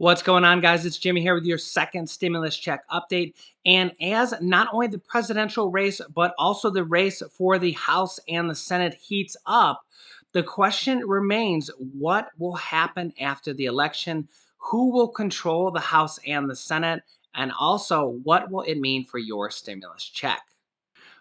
What's going on, guys? It's Jimmy here with your second stimulus check update. And as not only the presidential race, but also the race for the House and the Senate heats up, the question remains, what will happen after the election? Who will control the House and the Senate? And also, what will it mean for your stimulus check?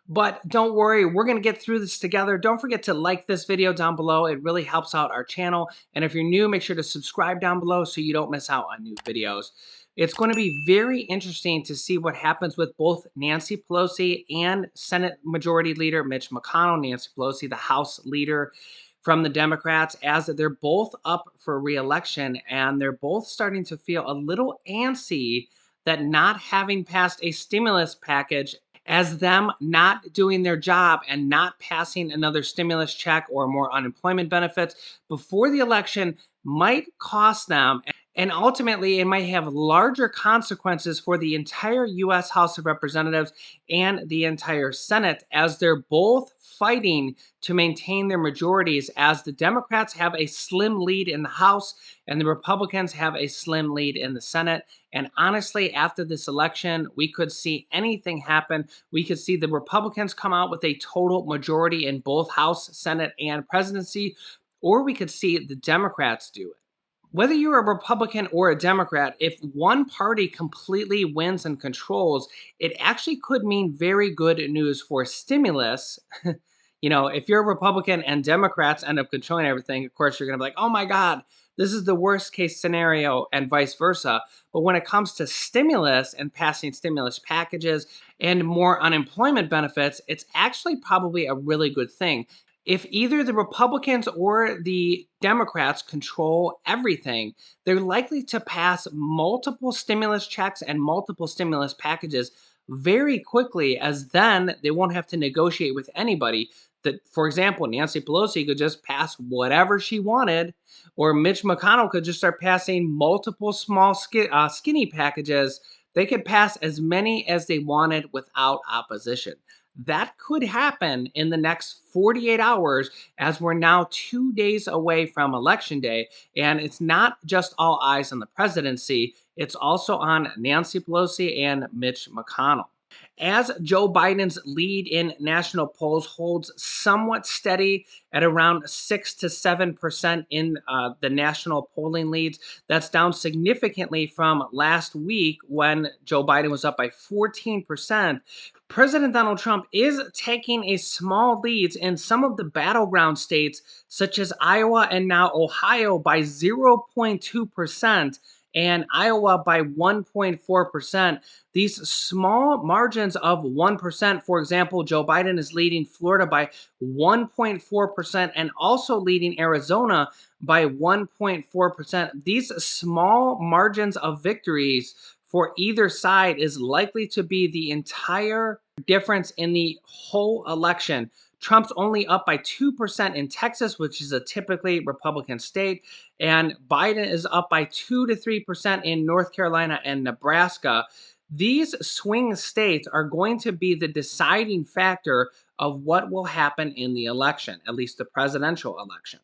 But don't worry, we're going to get through this together. Don't forget to like this video down below. It really helps out our channel. And if you're new, make sure to subscribe down below so you don't miss out on new videos. It's going to be very interesting to see what happens with both Nancy Pelosi and Senate Majority Leader Mitch McConnell. Nancy Pelosi, the House leader from the Democrats, as they're both up for re-election and they're both starting to feel a little antsy that not having passed a stimulus package, as them not doing their job and not passing another stimulus check or more unemployment benefits before the election might cost them. And ultimately, it might have larger consequences for the entire U.S. House of Representatives and the entire Senate, as they're both fighting to maintain their majorities, as the Democrats have a slim lead in the House and the Republicans have a slim lead in the Senate. And honestly, after this election, we could see anything happen. We could see the Republicans come out with a total majority in both House, Senate, and presidency, or we could see the Democrats do it. Whether you're a Republican or a Democrat, if one party completely wins and controls, it actually could mean very good news for stimulus. If you're a Republican and Democrats end up controlling everything, of course, you're going to be like, oh my God, this is the worst case scenario, and vice versa. But when it comes to stimulus and passing stimulus packages and more unemployment benefits, it's actually probably a really good thing. If either the Republicans or the Democrats control everything, they're likely to pass multiple stimulus checks and multiple stimulus packages very quickly, as then they won't have to negotiate with anybody. That, for example, Nancy Pelosi could just pass whatever she wanted, or Mitch McConnell could just start passing multiple small skinny packages. They could pass as many as they wanted without opposition. That could happen in the next 48 hours, as we're now 2 days away from Election Day. And it's not just all eyes on the presidency, it's also on Nancy Pelosi and Mitch McConnell. As Joe Biden's lead in national polls holds somewhat steady at around 6 to 7% in the national polling leads, that's down significantly from last week when Joe Biden was up by 14%. President Donald Trump is taking a small leads in some of the battleground states, such as Iowa and now Ohio, by 0.2% and Iowa by 1.4%. These small margins of 1%, for example, Joe Biden is leading Florida by 1.4% and also leading Arizona by 1.4%. These small margins of victories for either side is likely to be the entire difference in the whole election. Trump's only up by 2% in Texas, which is a typically Republican state, and Biden is up by 2 to 3% in North Carolina and Nebraska. These swing states are going to be the deciding factor of what will happen in the election, at least the presidential election.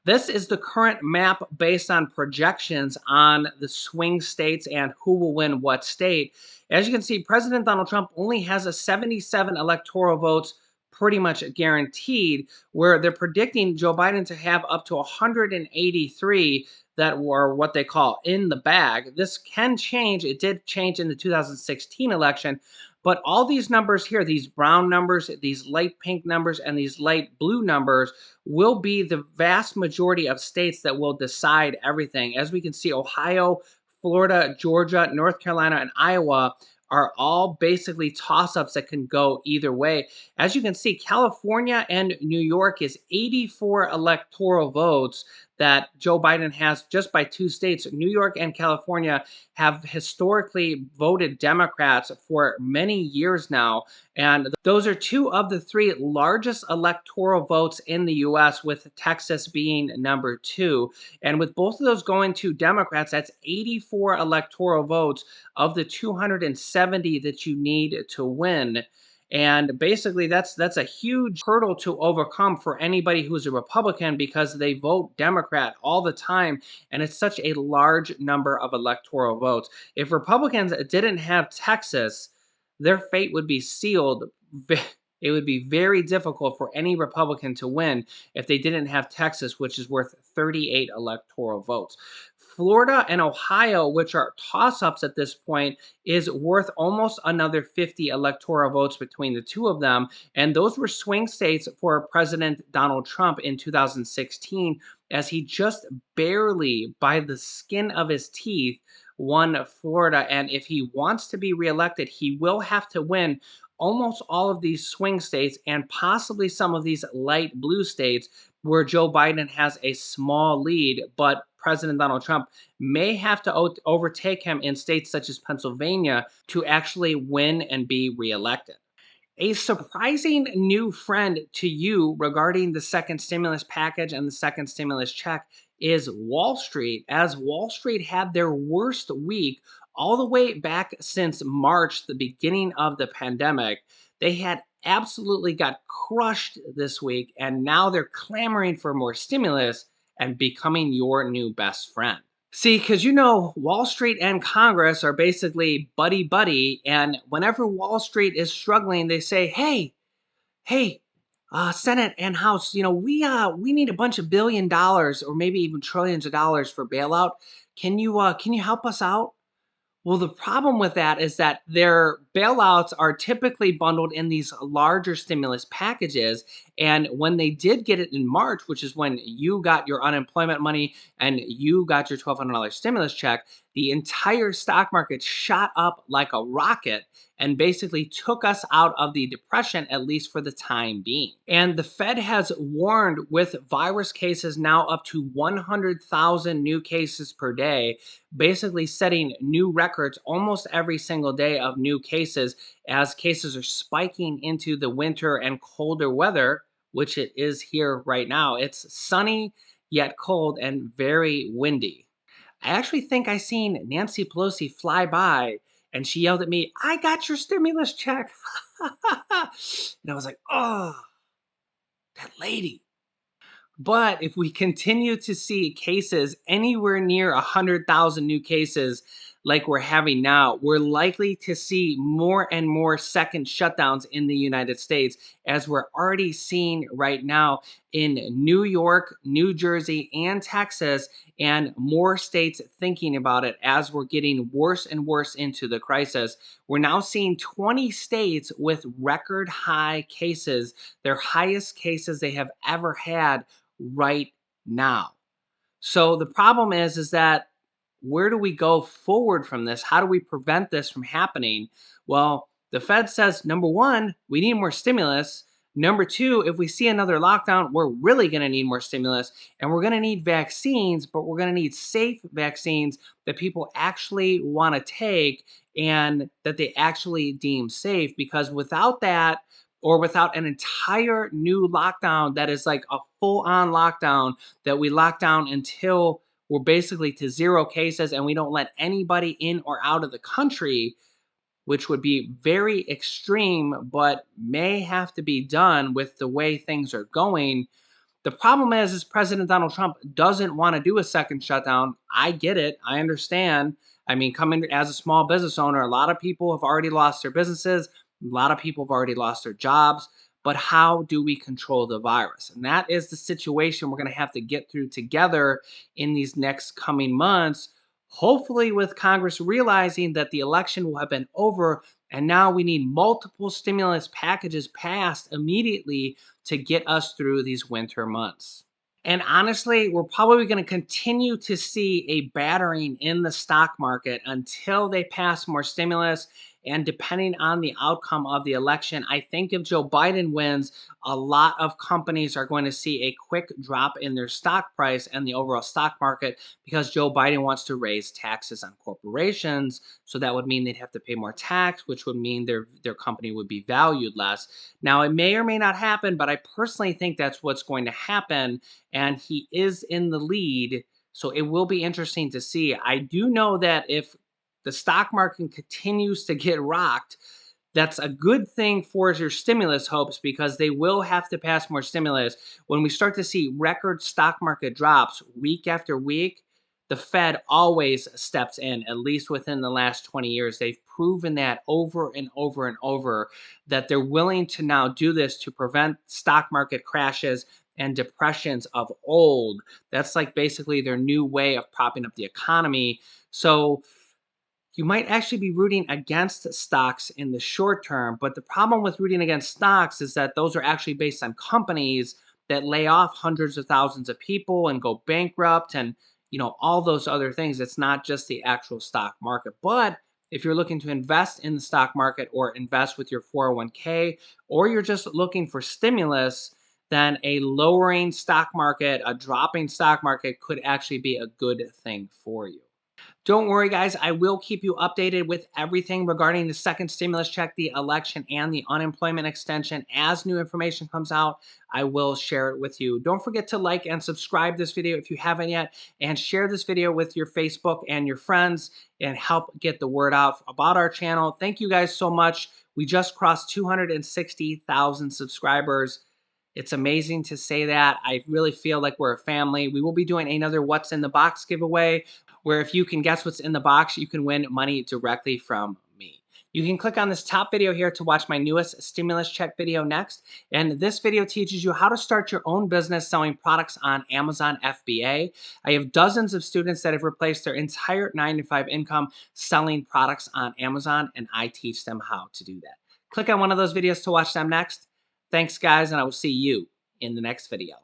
This is the current map based on projections on the swing states and who will win what state. As you can see, President Donald Trump only has a 77 electoral votes pretty much guaranteed, where they're predicting Joe Biden to have up to 183 that were what they call in the bag. This can change. It did change in the 2016 election, but all these numbers here, these brown numbers, these light pink numbers, and these light blue numbers will be the vast majority of states that will decide everything. As we can see, Ohio, Florida, Georgia, North Carolina, and Iowa are all basically toss-ups that can go either way. As you can see, California and New York is 84 electoral votes that Joe Biden has just by two states. New York and California have historically voted Democrats for many years now. And those are two of the three largest electoral votes in the U.S., with Texas being number two. And with both of those going to Democrats, that's 84 electoral votes of the 270 that you need to win. And basically that's a huge hurdle to overcome for anybody who's a Republican because they vote Democrat all the time and it's such a large number of electoral votes. If Republicans didn't have Texas, their fate would be sealed. It would be very difficult for any Republican to win if they didn't have Texas, which is worth 38 electoral votes. Florida and Ohio, which are toss ups at this point, is worth almost another 50 electoral votes between the two of them. And those were swing states for President Donald Trump in 2016, as he just barely, by the skin of his teeth, won Florida. And if he wants to be reelected, he will have to win almost all of these swing states and possibly some of these light blue states where Joe Biden has a small lead, but President Donald Trump may have to overtake him in states such as Pennsylvania to actually win and be reelected. A surprising new friend to you regarding the second stimulus package and the second stimulus check is Wall Street, as Wall Street had their worst week all the way back since March, the beginning of the pandemic. They had absolutely got crushed this week, and now they're clamoring for more stimulus and becoming your new best friend. See, because Wall Street and Congress are basically buddy buddy, and whenever Wall Street is struggling, they say, "Hey, Senate and House, we need a bunch of $1 billion or maybe even trillions of dollars for bailout. Can you help us out?" Well, the problem with that is that their bailouts are typically bundled in these larger stimulus packages. And when they did get it in March, which is when you got your unemployment money and you got your $1,200 stimulus check, the entire stock market shot up like a rocket and basically took us out of the depression, at least for the time being. And the Fed has warned, with virus cases now up to 100,000 new cases per day, basically setting new records almost every single day of new cases as cases are spiking into the winter and colder weather, which it is here right now. It's sunny yet cold and very windy. I actually think I seen Nancy Pelosi fly by and she yelled at me, "I got your stimulus check." And I was like, "Oh, that lady." But if we continue to see cases anywhere near 100,000 new cases like we're having now, we're likely to see more and more second shutdowns in the United States, as we're already seeing right now in New York, New Jersey, and Texas, and more states thinking about it as we're getting worse and worse into the crisis. We're now seeing 20 states with record high cases, their highest cases they have ever had right now. So the problem is that where do we go forward from this? How do we prevent this from happening? Well, the Fed says number one, we need more stimulus. Number two, if we see another lockdown, we're really going to need more stimulus and we're going to need vaccines, but we're going to need safe vaccines that people actually want to take and that they actually deem safe, because without that, or without an entire new lockdown that is like a full on lockdown, that we lock down until we're basically to zero cases and we don't let anybody in or out of the country, which would be very extreme, but may have to be done with the way things are going. The problem is President Donald Trump doesn't want to do a second shutdown. I get it. I understand. I mean, coming as a small business owner, a lot of people have already lost their businesses. A lot of people have already lost their jobs. But how do we control the virus? And that is the situation we're going to have to get through together in these next coming months. Hopefully, with Congress realizing that the election will have been over and now we need multiple stimulus packages passed immediately to get us through these winter months. And honestly, we're probably going to continue to see a battering in the stock market until they pass more stimulus. And depending on the outcome of the election, I think if Joe Biden wins, a lot of companies are going to see a quick drop in their stock price and the overall stock market, because Joe Biden wants to raise taxes on corporations. So that would mean they'd have to pay more tax, which would mean their company would be valued less. Now, it may or may not happen, but I personally think that's what's going to happen. And he is in the lead. So it will be interesting to see. I do know that if the stock market continues to get rocked, That's a good thing for your stimulus hopes because they will have to pass more stimulus. When we start to see record stock market drops week after week, the Fed always steps in, at least within the last 20 years. They've proven that over and over and over that they're willing to now do this to prevent stock market crashes and depressions of old. That's like basically their new way of propping up the economy. So, you might actually be rooting against stocks in the short term, but the problem with rooting against stocks is that those are actually based on companies that lay off hundreds of thousands of people and go bankrupt and all those other things. It's not just the actual stock market. But if you're looking to invest in the stock market or invest with your 401k, or you're just looking for stimulus, then a lowering stock market, a dropping stock market could actually be a good thing for you. Don't worry, guys. I will keep you updated with everything regarding the second stimulus check, the election, and the unemployment extension. As new information comes out, I will share it with you. Don't forget to like and subscribe this video if you haven't yet, and share this video with your Facebook and your friends and help get the word out about our channel. Thank you guys so much. We just crossed 260,000 subscribers. It's amazing to say that. I really feel like we're a family. We will be doing another What's in the Box giveaway where if you can guess what's in the box, you can win money directly from me. You can click on this top video here to watch my newest stimulus check video next. And this video teaches you how to start your own business selling products on Amazon FBA. I have dozens of students that have replaced their entire 9-to-5 income selling products on Amazon, and I teach them how to do that. Click on one of those videos to watch them next. Thanks, guys, and I will see you in the next video.